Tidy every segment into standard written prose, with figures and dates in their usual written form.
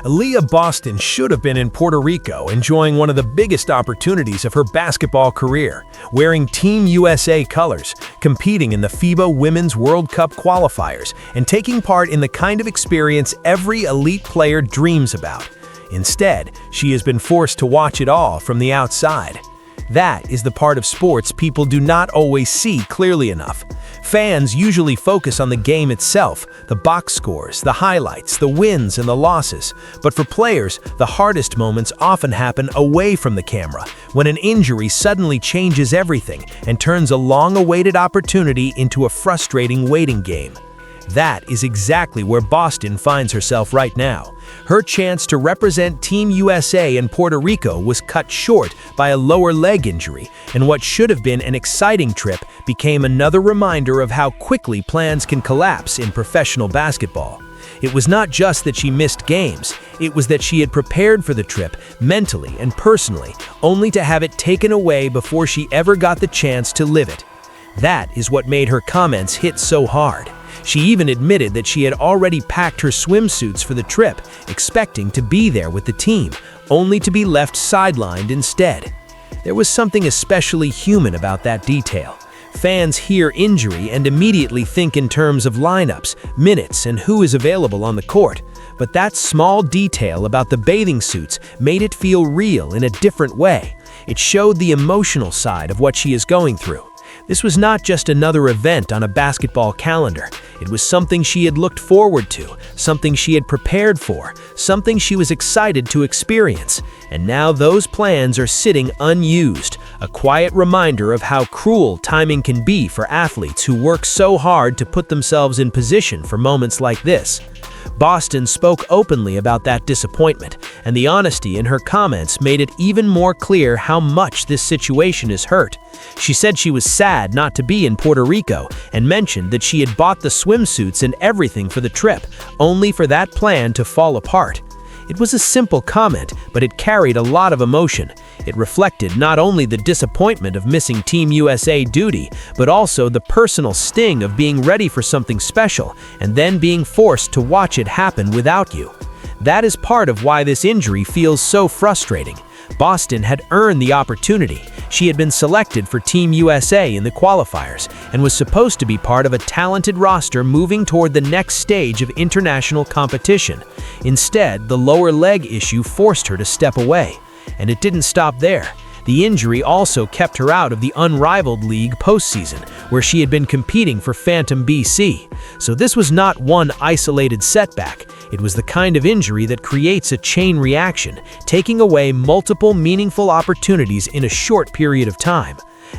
Aliyah Boston should have been in Puerto Rico enjoying one of the biggest opportunities of her basketball career, wearing Team USA colors, competing in the FIBA Women's World Cup qualifiers, and taking part in the kind of experience every elite player dreams about. Instead, she has been forced to watch it all from the outside. That is the part of sports people do not always see clearly enough. Fans usually focus on the game itself, the box scores, the highlights, the wins and the losses. But for players, the hardest moments often happen away from the camera, when an injury suddenly changes everything and turns a long-awaited opportunity into a frustrating waiting game. That is exactly where Boston finds herself right now. Her chance to represent Team USA in Puerto Rico was cut short by a lower leg injury, and what should have been an exciting trip became another reminder of how quickly plans can collapse in professional basketball. It was not just that she missed games, it was that she had prepared for the trip mentally and personally, only to have it taken away before she ever got the chance to live it. That is what made her comments hit so hard. She even admitted that she had already packed her swimsuits for the trip, expecting to be there with the team, only to be left sidelined instead. There was something especially human about that detail. Fans hear injury and immediately think in terms of lineups, minutes, and who is available on the court. But that small detail about the bathing suits made it feel real in a different way. It showed the emotional side of what she is going through. This was not just another event on a basketball calendar. It was something she had looked forward to, something she had prepared for, something she was excited to experience. And now those plans are sitting unused, a quiet reminder of how cruel timing can be for athletes who work so hard to put themselves in position for moments like this. Boston spoke openly about that disappointment, and the honesty in her comments made it even more clear how much this situation is hurt. She said she was sad not to be in Puerto Rico and mentioned that she had bought the swimsuits and everything for the trip, only for that plan to fall apart. It was a simple comment, but it carried a lot of emotion. It reflected not only the disappointment of missing Team USA duty, but also the personal sting of being ready for something special and then being forced to watch it happen without you. That is part of why this injury feels so frustrating. Boston had earned the opportunity. She had been selected for Team USA in the qualifiers and was supposed to be part of a talented roster moving toward the next stage of international competition. Instead, the lower leg issue forced her to step away. And it didn't stop there. The injury also kept her out of the unrivaled league postseason, where she had been competing for Phantom BC. So this was not one isolated setback. It was the kind of injury that creates a chain reaction, taking away multiple meaningful opportunities in a short period of time.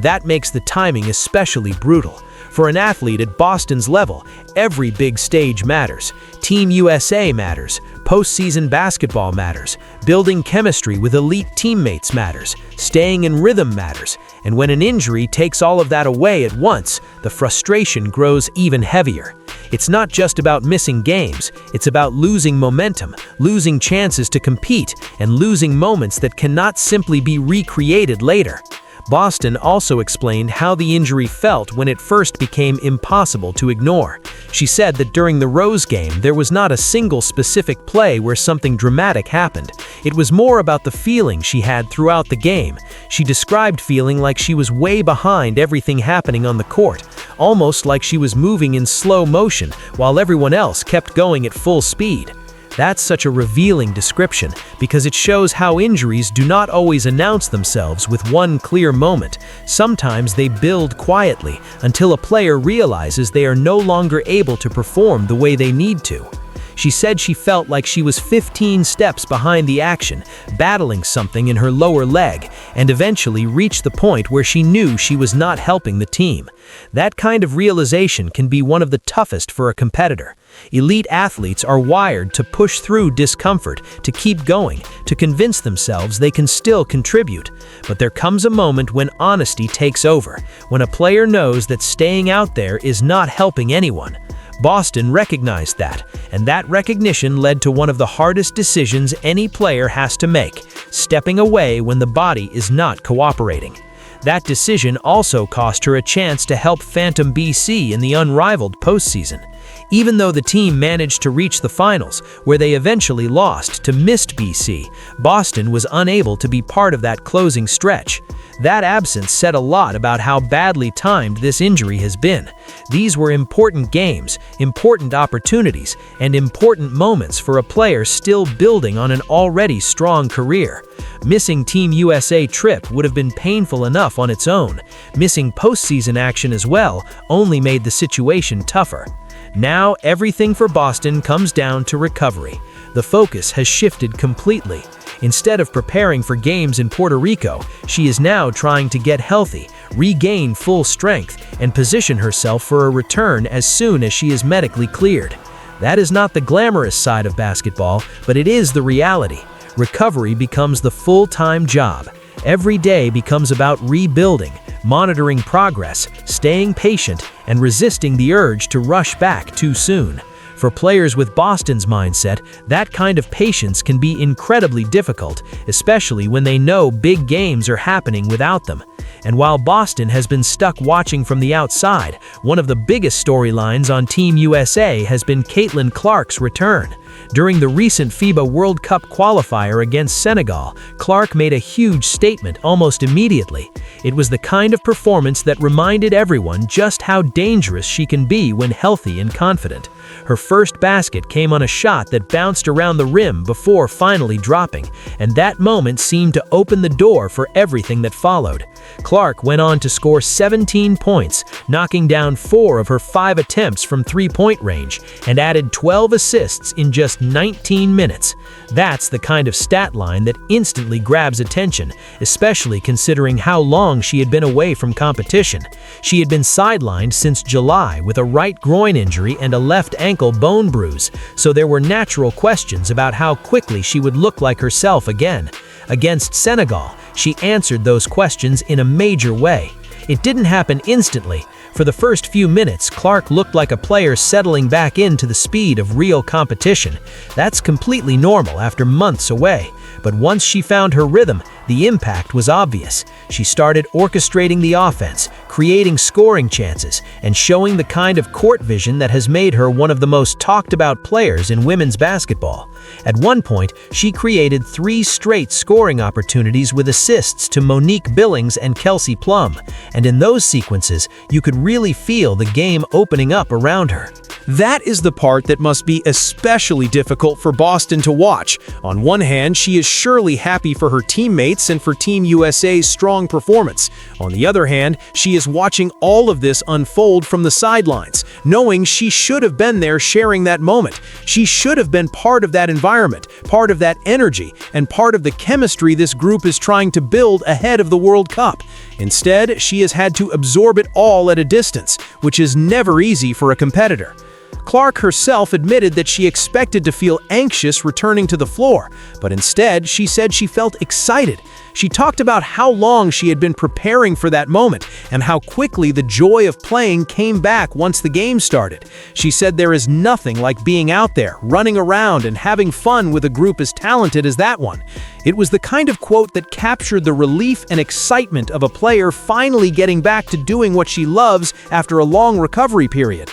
That makes the timing especially brutal. For an athlete at Boston's level, every big stage matters. Team USA matters. Postseason basketball matters. Building chemistry with elite teammates matters. Staying in rhythm matters. And when an injury takes all of that away at once, the frustration grows even heavier. It's not just about missing games, it's about losing momentum, losing chances to compete, and losing moments that cannot simply be recreated later. Boston also explained how the injury felt when it first became impossible to ignore. She said that during the Rose game, there was not a single specific play where something dramatic happened. It was more about the feeling she had throughout the game. She described feeling like she was way behind everything happening on the court, almost like she was moving in slow motion while everyone else kept going at full speed. That's such a revealing description because it shows how injuries do not always announce themselves with one clear moment. Sometimes they build quietly until a player realizes they are no longer able to perform the way they need to. She said she felt like she was 15 steps behind the action, battling something in her lower leg, and eventually reached the point where she knew she was not helping the team. That kind of realization can be one of the toughest for a competitor. Elite athletes are wired to push through discomfort, to keep going, to convince themselves they can still contribute. But there comes a moment when honesty takes over, when a player knows that staying out there is not helping anyone. Boston recognized that, and that recognition led to one of the hardest decisions any player has to make, stepping away when the body is not cooperating. That decision also cost her a chance to help Phantom BC in the unrivaled postseason. Even though the team managed to reach the finals, where they eventually lost to missed BC, Boston was unable to be part of that closing stretch. That absence said a lot about how badly timed this injury has been. These were important games, important opportunities, and important moments for a player still building on an already strong career. Missing Team USA trip would have been painful enough on its own. Missing postseason action as well only made the situation tougher. Now, everything for Boston comes down to recovery. The focus has shifted completely. Instead of preparing for games in Puerto Rico, she is now trying to get healthy, regain full strength, and position herself for a return as soon as she is medically cleared. That is not the glamorous side of basketball, but it is the reality. Recovery becomes the full-time job. Every day becomes about rebuilding, monitoring progress, staying patient, and resisting the urge to rush back too soon. For players with Boston's mindset, that kind of patience can be incredibly difficult, especially when they know big games are happening without them. And while Boston has been stuck watching from the outside, one of the biggest storylines on Team USA has been Caitlin Clark's return. During the recent FIBA World Cup qualifier against Senegal, Clark made a huge statement almost immediately. It was the kind of performance that reminded everyone just how dangerous she can be when healthy and confident. Her first basket came on a shot that bounced around the rim before finally dropping, and that moment seemed to open the door for everything that followed. Clark went on to score 17 points, knocking down 4 of her 5 attempts from three-point range, and added 12 assists in just 19 minutes. That's the kind of stat line that instantly grabs attention, especially considering how long she had been away from competition. She had been sidelined since July with a right groin injury and a left ankle bone bruise, so there were natural questions about how quickly she would look like herself again. Against Senegal, she answered those questions in a major way. It didn't happen instantly. For the first few minutes, Clark looked like a player settling back into the speed of real competition. That's completely normal after months away. But once she found her rhythm, the impact was obvious. She started orchestrating the offense, creating scoring chances, and showing the kind of court vision that has made her one of the most talked about players in women's basketball. At one point, she created 3 straight scoring opportunities with assists to Monique Billings and Kelsey Plum, and in those sequences, you could really feel the game opening up around her. That is the part that must be especially difficult for Boston to watch. On one hand, she is surely happy for her teammates and for Team USA's strong performance. On the other hand, she is watching all of this unfold from the sidelines, knowing she should have been there sharing that moment. She should have been part of that environment, part of that energy, and part of the chemistry this group is trying to build ahead of the World Cup. Instead, she has had to absorb it all at a distance, which is never easy for a competitor. Clark herself admitted that she expected to feel anxious returning to the floor, but instead she said she felt excited. She talked about how long she had been preparing for that moment and how quickly the joy of playing came back once the game started. She said there is nothing like being out there, running around and having fun with a group as talented as that one. It was the kind of quote that captured the relief and excitement of a player finally getting back to doing what she loves after a long recovery period.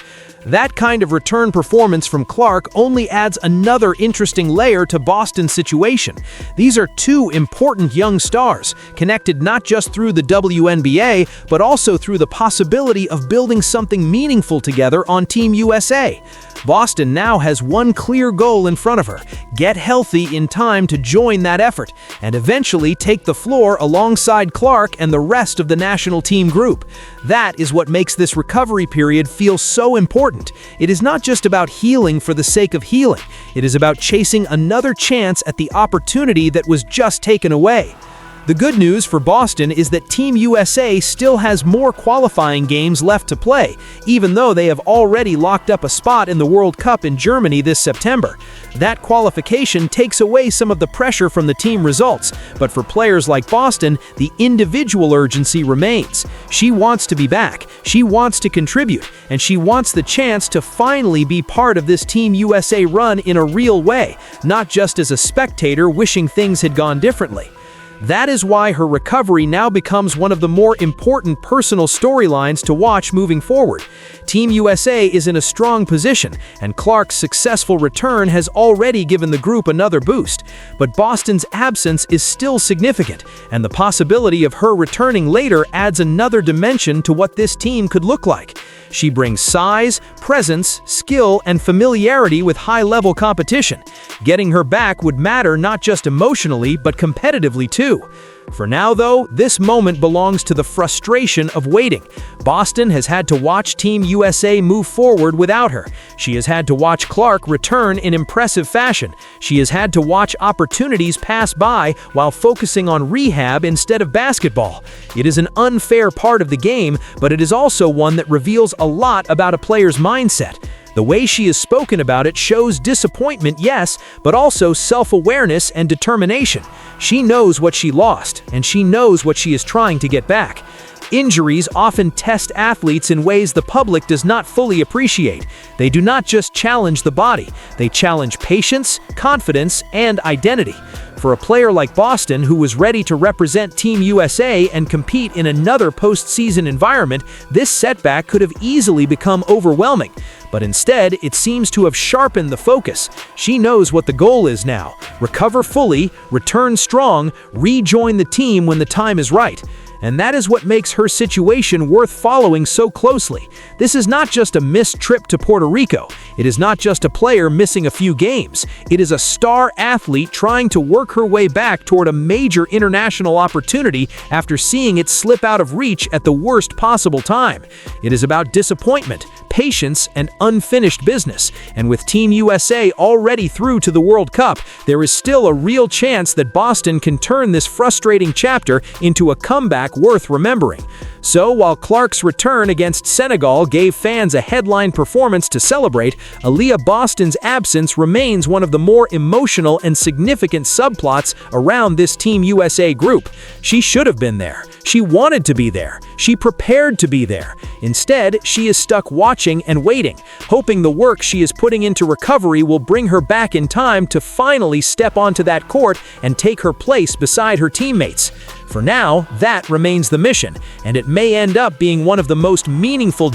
That kind of return performance from Clark only adds another interesting layer to Boston's situation. These are 2 important young stars, connected not just through the WNBA, but also through the possibility of building something meaningful together on Team USA. Boston now has one clear goal in front of her: get healthy in time to join that effort, and eventually take the floor alongside Clark and the rest of the national team group. That is what makes this recovery period feel so important. It is not just about healing for the sake of healing. It is about chasing another chance at the opportunity that was just taken away. The good news for Boston is that Team USA still has more qualifying games left to play, even though they have already locked up a spot in the World Cup in Germany this September. That qualification takes away some of the pressure from the team results, but for players like Boston, the individual urgency remains. She wants to be back, she wants to contribute, and she wants the chance to finally be part of this Team USA run in a real way, not just as a spectator wishing things had gone differently. That is why her recovery now becomes one of the more important personal storylines to watch moving forward. Team USA is in a strong position, and Clark's successful return has already given the group another boost. But Boston's absence is still significant, and the possibility of her returning later adds another dimension to what this team could look like. She brings size, presence, skill, and familiarity with high-level competition. Getting her back would matter not just emotionally, but competitively too. For now, though, this moment belongs to the frustration of waiting. Boston has had to watch Team USA move forward without her. She has had to watch Clark return in impressive fashion. She has had to watch opportunities pass by while focusing on rehab instead of basketball. It is an unfair part of the game, but it is also one that reveals a lot about a player's mindset. The way she has spoken about it shows disappointment, yes, but also self-awareness and determination. She knows what she lost, and she knows what she is trying to get back. Injuries often test athletes in ways the public does not fully appreciate. They do not just challenge the body, they challenge patience, confidence, and identity. For a player like Boston, who was ready to represent Team USA and compete in another postseason environment, this setback could have easily become overwhelming. But instead, it seems to have sharpened the focus. She knows what the goal is now: recover fully, return strong, rejoin the team when the time is right. And that is what makes her situation worth following so closely. This is not just a missed trip to Puerto Rico. It is not just a player missing a few games. It is a star athlete trying to work her way back toward a major international opportunity after seeing it slip out of reach at the worst possible time. It is about disappointment, patience, and unfinished business. And with Team USA already through to the World Cup, there is still a real chance that Boston can turn this frustrating chapter into a comeback worth remembering. So, while Clark's return against Senegal gave fans a headline performance to celebrate, Aliyah Boston's absence remains one of the more emotional and significant subplots around this Team USA group. She should have been there. She wanted to be there. She prepared to be there. Instead, she is stuck watching and waiting, hoping the work she is putting into recovery will bring her back in time to finally step onto that court and take her place beside her teammates. For now, that remains the mission, and it may end up being one of the most meaningful